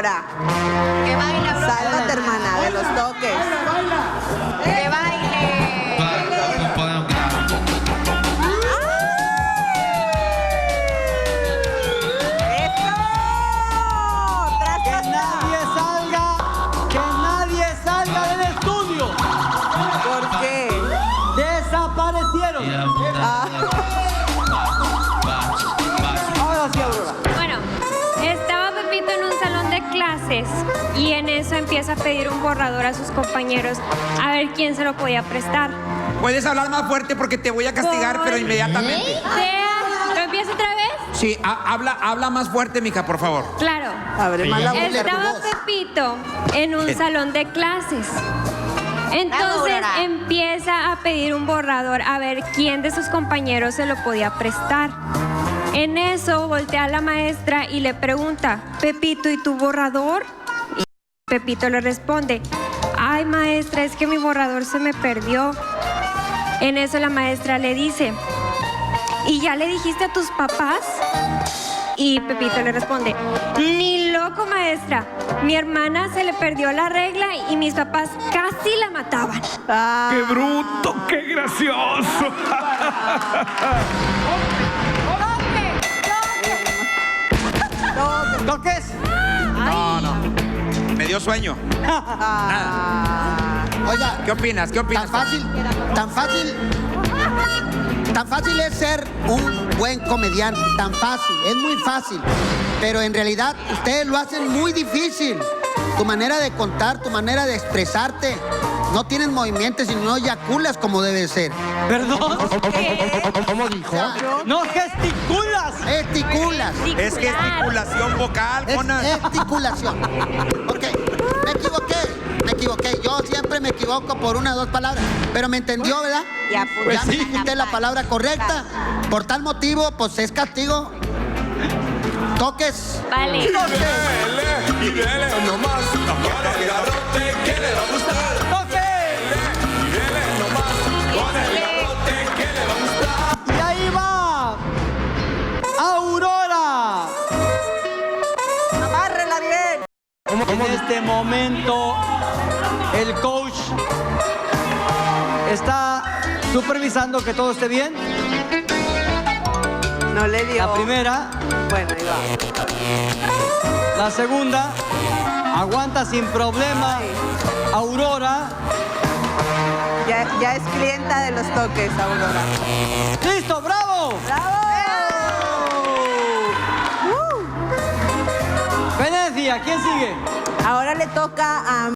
Aurora. Que baile, Aurora. Sálvate, hermana, de los toques. Que baile. Que nadie salga del estudio. ¿Por qué? Desaparecieron. Ahora sí, Aurora. Bueno, estaba Pepito en un salón de clases y en eso empieza a pedir un borrador a sus compañeros a ver quién se lo podía prestar. Puedes hablar más fuerte porque te voy a castigar, pero inmediatamente. ¿Lo empiezo otra vez? Sí, habla más fuerte, mija, por favor. Claro. Abre más la boca. Estaba Pepito en un salón de clases. Entonces empieza a pedir un borrador a ver quién de sus compañeros se lo podía prestar. En eso voltea a la maestra y le pregunta, Pepito, ¿y tu borrador? Y Pepito le responde, ay maestra, es que mi borrador se me perdió. En eso la maestra le dice, ¿y ya le dijiste a tus papás? Y Pepito le responde, ni loco maestra, mi hermana se le perdió la regla y mis papás casi la mataban. ¡Qué bruto! ¡Qué gracioso! ¿Toques? No. Me dio sueño. Nada. Oiga, ¿Qué opinas? Tan fácil es ser un buen comediante, tan fácil, es muy fácil. Pero en realidad ustedes lo hacen muy difícil. Tu manera de contar, tu manera de expresarte, no tienes movimientos y no eyaculas como debe ser. ¿Perdón? ¿Cómo dijo? ¡No gesticulas! Esticulas. Es gesticulación vocal, Mona. Gesticulación. Ok, me equivoqué. Yo siempre me equivoco por una o dos palabras. Pero me entendió, ¿verdad? Ya, Ya me dijo usted la palabra correcta. Por tal motivo, pues es castigo. Toques. Vale. Y dele nomás. Con el garrote que le va a gustar. ¡Toque! Y dele nomás. Con el garrote que le va a gustar. Y ahí va Aurora. Amárrela bien. En este momento, el coach está supervisando que todo esté bien. No le dio. La primera, Bueno, ahí va. la segunda, aguanta sin problema. Aurora. Ya es clienta de los toques, Aurora. ¡Listo! ¡Bravo! ¡Bravo! Venecia, ¿quién sigue? Ahora le toca a